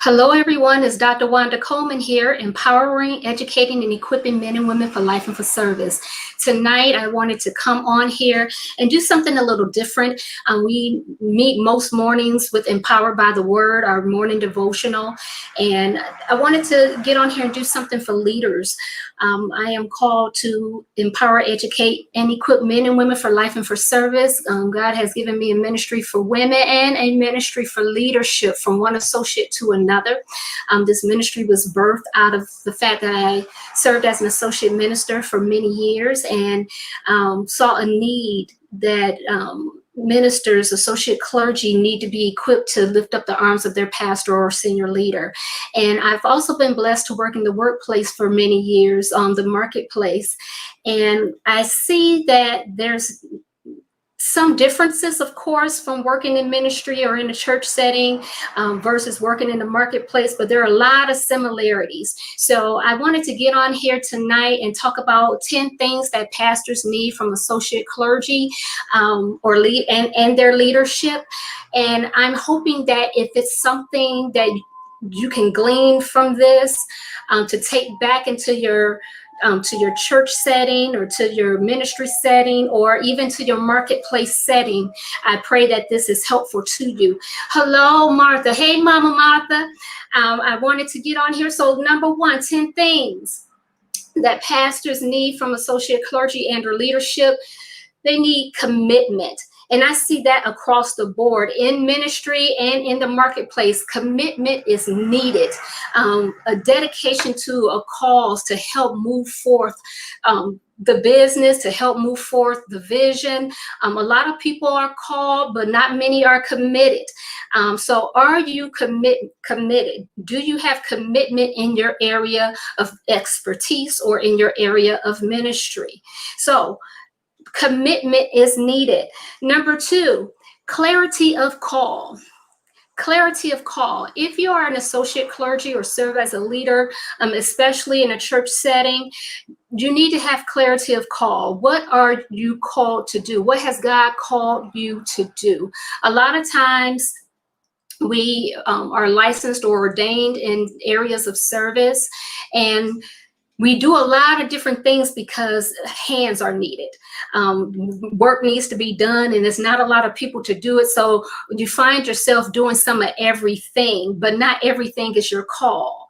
Hello, everyone. It's Dr. Wanda Coleman here, empowering, educating, and equipping men and women for life and for service. Tonight, I wanted to come on here and do something a little different. We meet most mornings with Empowered by the Word, our morning devotional, and I wanted to get on here and do something for leaders. I am called to empower, educate, and equip men and women for life and for service. God has given me a ministry for women and a ministry for leadership, from one associate to another. This ministry was birthed out of the fact that I served as an associate minister for many years and saw a need that ministers, associate clergy need to be equipped to lift up the arms of their pastor or senior leader. And I've also been blessed to work in the workplace for many years on the marketplace. And I see that there's some differences, of course, from working in ministry or in a church setting versus working in the marketplace, but there are a lot of similarities. So I wanted to get on here tonight and talk about 10 things that pastors need from associate clergy or lead and their leadership. And I'm hoping that if it's something that you can glean from this to take back into your to your church setting or to your ministry setting or even to your marketplace setting, I pray that this is helpful to you. Hello, Martha. Hey, Mama Martha. I wanted to get on here. So number one, 10 things that pastors need from associate clergy and or leadership. They need commitment. And I see that across the board in ministry and in the marketplace. Commitment is needed. A dedication to a cause to help move forth the business, to help move forth the vision. A lot of people are called, but not many are committed. So are you committed? Do you have commitment in your area of expertise or in your area of ministry? So commitment is needed. Number two, clarity of call. Clarity of call. If you are an associate clergy or serve as a leader, especially in a church setting, you need to have clarity of call. What are you called to do? What has God called you to do? A lot of times, we are licensed or ordained in areas of service, and we do a lot of different things because hands are needed. Work needs to be done, and there's not a lot of people to do it. So you find yourself doing some of everything, but not everything is your call.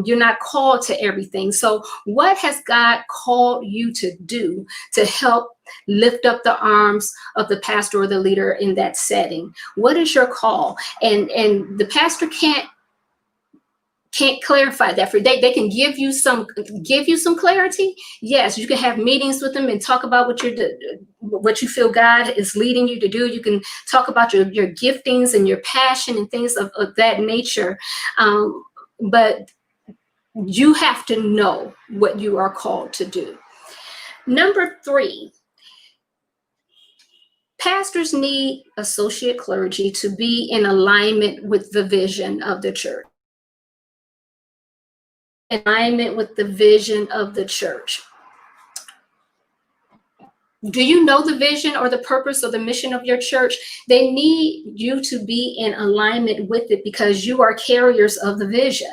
You're not called to everything. So what has God called you to do to help lift up the arms of the pastor or the leader in that setting? What is your call? And the pastor can't clarify that for you. They can give you some clarity. Yes, you can have meetings with them and talk about what you feel God is leading you to do. You can talk about your giftings and your passion and things of that nature. But you have to know what you are called to do. Number three, pastors need associate clergy to be in alignment with the vision of the church. Alignment with the vision of the church. Do you know the vision or the purpose or the mission of your church? They need you to be in alignment with it because you are carriers of the vision.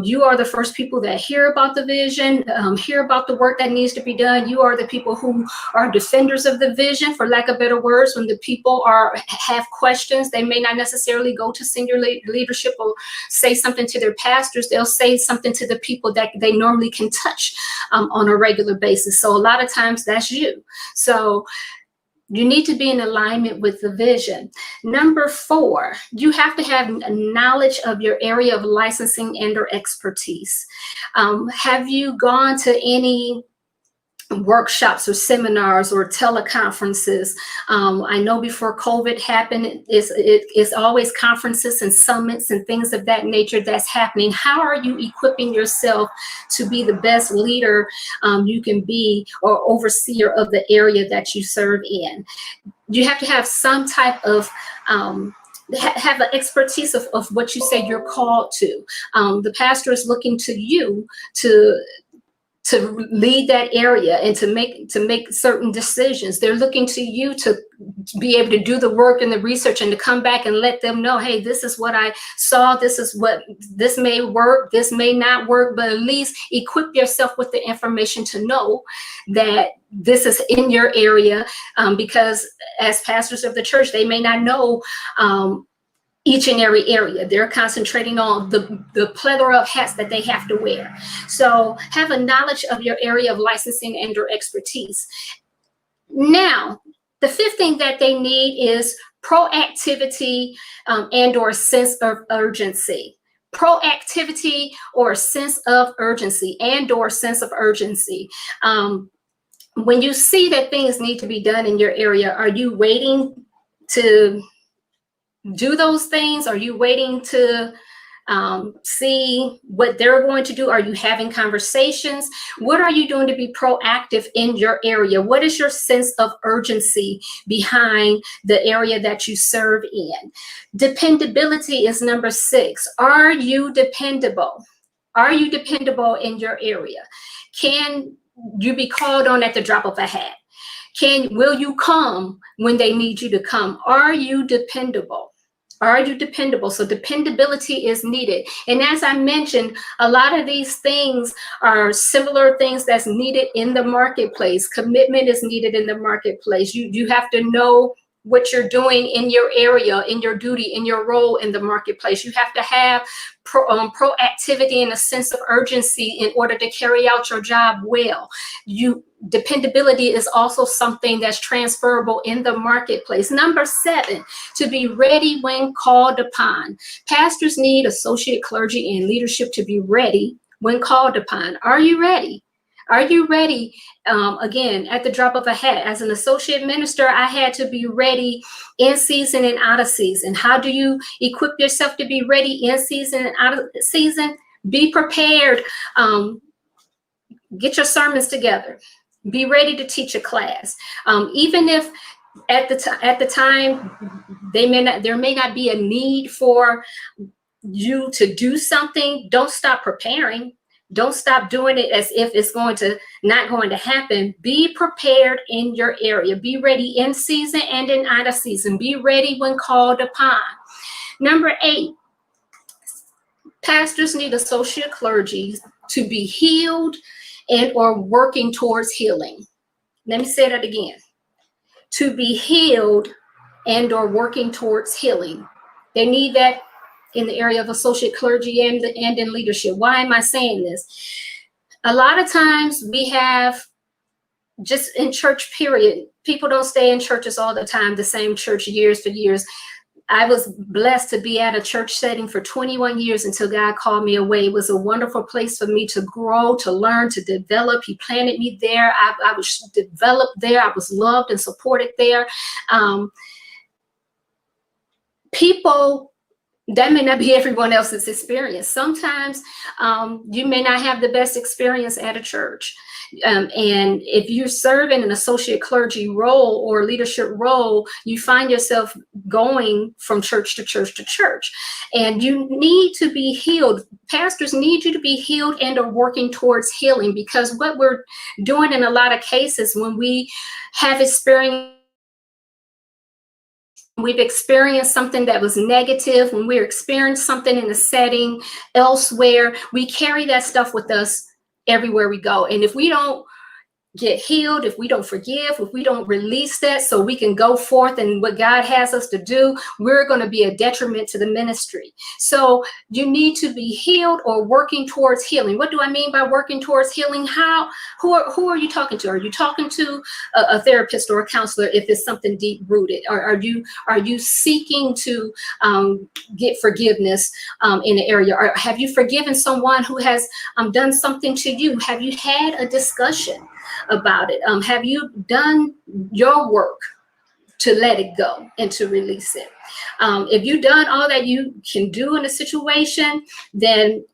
You are the first people that hear about the vision, hear about the work that needs to be done. You are the people who are defenders of the vision, for lack of better words. When the people have questions, they may not necessarily go to senior leadership or say something to their pastors. They'll say something to the people that they normally can touch on a regular basis. So a lot of times that's you. So you need to be in alignment with the vision. Number four, you have to have knowledge of your area of licensing and or expertise. Have you gone to any workshops or seminars or teleconferences? I know before COVID happened, it's always conferences and summits and things of that nature that's happening. How are you equipping yourself to be the best leader you can be, or overseer of the area that you serve in? You have to have some type of have an expertise of what you say you're called to. The pastor is looking to you to to lead that area and to make certain decisions. They're looking to you to be able to do the work and the research and to come back and let them know, hey, this is what I saw, this may work, this may not work, but at least equip yourself with the information to know that this is in your area, because as pastors of the church, they may not know each and every area. They're concentrating on the plethora of hats that they have to wear. So have a knowledge of your area of licensing and your expertise. Now, the fifth thing that they need is proactivity and or sense of urgency. Proactivity or sense of urgency and or sense of urgency. When you see that things need to be done in your area, are you waiting to do those things? Are you waiting to see what they're going to do? Are you having conversations? What are you doing to be proactive in your area? What is your sense of urgency behind the area that you serve in? Dependability is number 6. Are you dependable? Are you dependable in your area? Can you be called on at the drop of a hat? Will you come when they need you to come? Are you dependable? Are you dependable? So dependability is needed. And as I mentioned, a lot of these things are similar things that's needed in the marketplace. Commitment is needed in the marketplace. You have to know what you're doing in your area, in your duty, in your role in the marketplace. You have to have proactivity and a sense of urgency in order to carry out your job well. Dependability is also something that's transferable in the marketplace. Number 7, to be ready when called upon. Pastors need associate clergy and leadership to be ready when called upon. Are you ready? Are you ready? Again, at the drop of a hat, as an associate minister, I had to be ready in season and out of season. How do you equip yourself to be ready in season and out of season? Be prepared. Get your sermons together. Be ready to teach a class. Even if at the time there may not be a need for you to do something, don't stop preparing. Don't stop doing it as if it's not going to happen. Be prepared in your area. Be ready in season and in out of season. Be ready when called upon. Number 8, pastors need associate clergy to be healed and or working towards healing. Let me say that again. To be healed and or working towards healing. They need that in the area of associate clergy and in leadership. Why am I saying this? A lot of times we have, just in church period, people don't stay in churches all the time, the same church years for years. I was blessed to be at a church setting for 21 years until God called me away. It was a wonderful place for me to grow, to learn, to develop. He planted me there. I was developed there. I was loved and supported there. That may not be everyone else's experience. Sometimes you may not have the best experience at a church. And if you're serving an associate clergy role or leadership role, you find yourself going from church to church to church. And you need to be healed. Pastors need you to be healed and are working towards healing, because what we're doing in a lot of cases when we have we've experienced something that was negative, when we're experiencing something in a setting elsewhere, we carry that stuff with us everywhere we go. And if we don't get healed, if we don't forgive, if we don't release that so we can go forth and what God has us to do, we're going to be a detriment to the ministry. So you need to be healed or working towards healing. What do I mean by working towards healing? Who are you talking to? Are you talking to a therapist or a counselor if it's something deep rooted? Or are you seeking to get forgiveness in an area? Or have you forgiven someone who has done something to you? Have you had a discussion about it? Have you done your work to let it go and to release it? If you've done all that you can do in a situation, then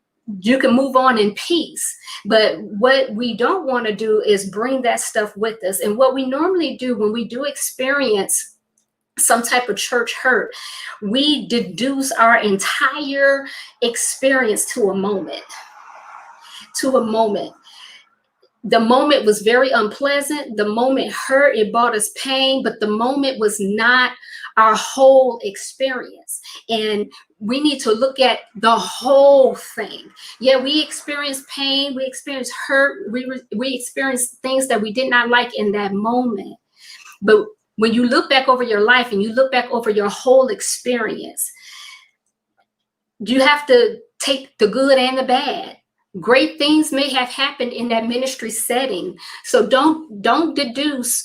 you can move on in peace. But what we don't want to do is bring that stuff with us. And what we normally do when we do experience some type of church hurt, we deduce our entire experience to a moment. The moment was very unpleasant. The moment hurt. It brought us pain, but the moment was not our whole experience. And we need to look at the whole thing. Yeah, we experienced pain. We experienced hurt. We experienced things that we did not like in that moment. But when you look back over your life and you look back over your whole experience, you have to take the good and the bad. Great things may have happened in that ministry setting. So don't deduce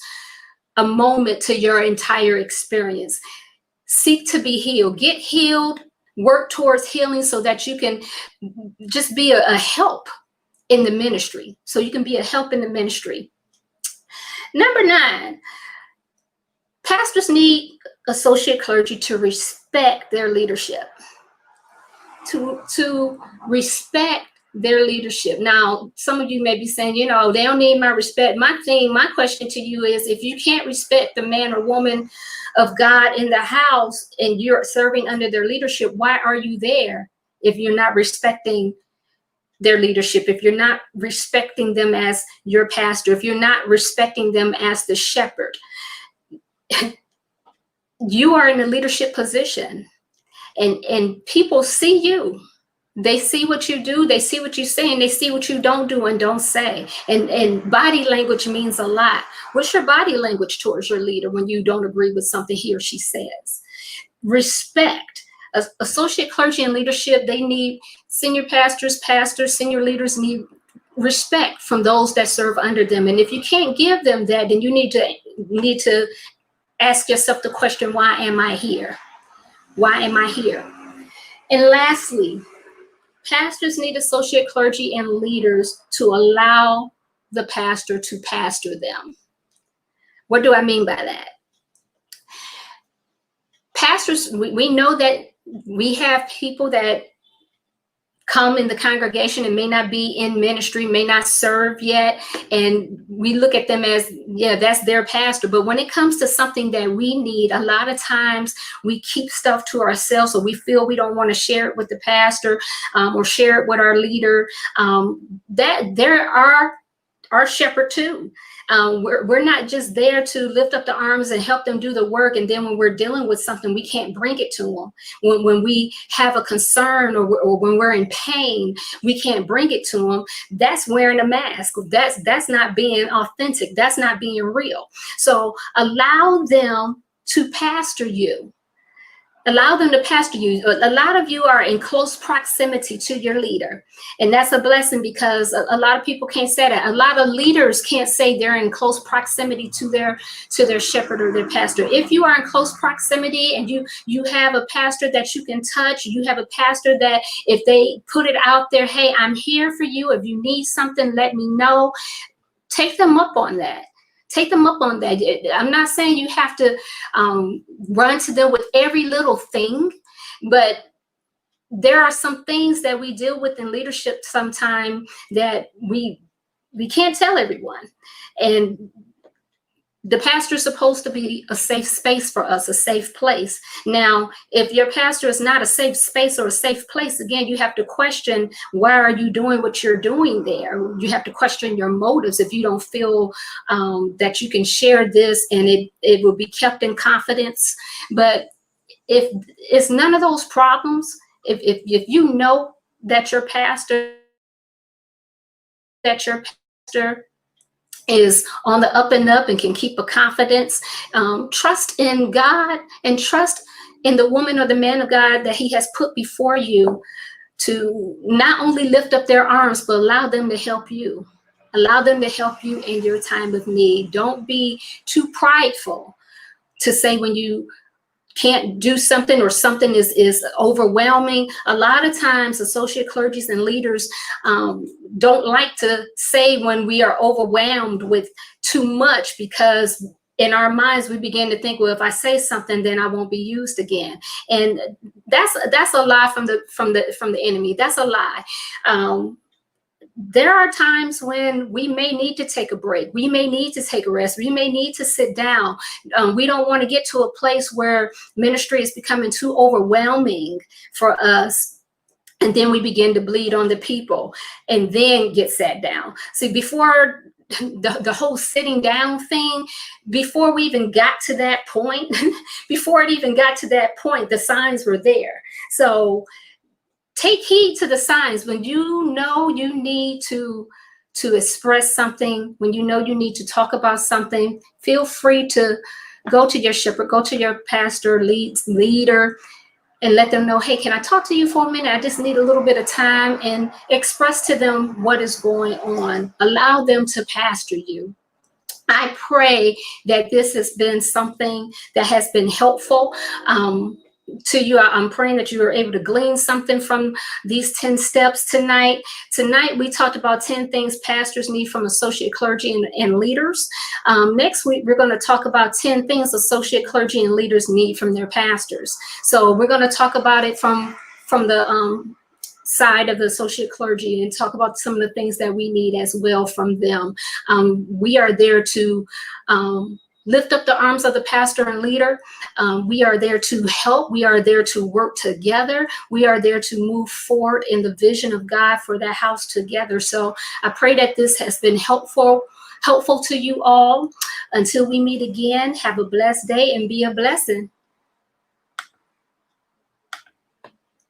a moment to your entire experience. Seek to be healed. Get healed. Work towards healing so that you can just be a help in the ministry. So you can be a help in the ministry. Number 9, pastors need associate clergy to respect their leadership. To respect their leadership. Now, some of you may be saying, they don't need my respect. My question to you is, if you can't respect the man or woman of God in the house and you're serving under their leadership, why are you there if you're not respecting their leadership, if you're not respecting them as your pastor, if you're not respecting them as the shepherd? You are in a leadership position, and people see you. They see what you do, they see what you say, and they see what you don't do and don't say. And body language means a lot. What's your body language towards your leader when you don't agree with something he or she says? Respect. Associate clergy and leadership, they need senior pastors, senior leaders need respect from those that serve under them. And if you can't give them that, then you need to ask yourself the question, why am I here? Why am I here? And lastly, pastors need associate clergy and leaders to allow the pastor to pastor them. What do I mean by that? Pastors, we know that we have people that come in the congregation and may not be in ministry, may not serve yet, and we look at them as, yeah, that's their pastor. But when it comes to something that we need, a lot of times we keep stuff to ourselves, so we feel we don't want to share it with the pastor or share it with our leader. That there are our shepherd too. We're not just there to lift up the arms and help them do the work, and then when we're dealing with something, we can't bring it to them. When we have a concern or when we're in pain, we can't bring it to them. That's wearing a mask. That's not being authentic. That's not being real. So allow them to pastor you. Allow them to pastor you. A lot of you are in close proximity to your leader. And that's a blessing, because a lot of people can't say that. A lot of leaders can't say they're in close proximity to their shepherd or their pastor. If you are in close proximity and you have a pastor that you can touch, you have a pastor that if they put it out there, hey, I'm here for you. If you need something, let me know. Take them up on that. Take them up on that. I'm not saying you have to run to them with every little thing, but there are some things that we deal with in leadership sometimes that we can't tell everyone. And the pastor is supposed to be a safe space for us, a safe place. Now, if your pastor is not a safe space or a safe place, again, you have to question, why are you doing what you're doing there? You have to question your motives if you don't feel that you can share this and it will be kept in confidence. But if it's none of those problems, if you know that your pastor is on the up and up and can keep a confidence, trust in God and trust in the woman or the man of God that he has put before you to not only lift up their arms, but allow them to help you. Allow them to help you in your time of need. Don't be too prideful to say when you can't do something or something is overwhelming. A lot of times associate clergies and leaders don't like to say when we are overwhelmed with too much, because in our minds we begin to think, well, if I say something, then I won't be used again. And that's a lie from the enemy. That's a lie. There are times when we may need to take a break. We may need to take a rest. We may need to sit down. We don't want to get to a place where ministry is becoming too overwhelming for us. and then we begin to bleed on the people and then get sat down. See, before the whole sitting down thing, before we even got to that point, before it even got to that point, the signs were there. So take heed to the signs. When you know you need to express something, when you know you need to talk about something, feel free to go to your shepherd, go to your pastor, leader, and let them know, hey, can I talk to you for a minute? I just need a little bit of time, and express to them what is going on. Allow them to pastor you. I pray that this has been something that has been helpful to you. I'm praying that you were able to glean something from these 10 steps tonight. Tonight, we talked about 10 things pastors need from associate clergy and leaders. Next week, we're going to talk about 10 things associate clergy and leaders need from their pastors. So we're going to talk about it from the side of the associate clergy, and talk about some of the things that we need as well from them. We are there to lift up the arms of the pastor and leader. We are there to help. We are there to work together. We are there to move forward in the vision of God for that house together. So I pray that this has been helpful to you all. Until we meet again, have a blessed day and be a blessing.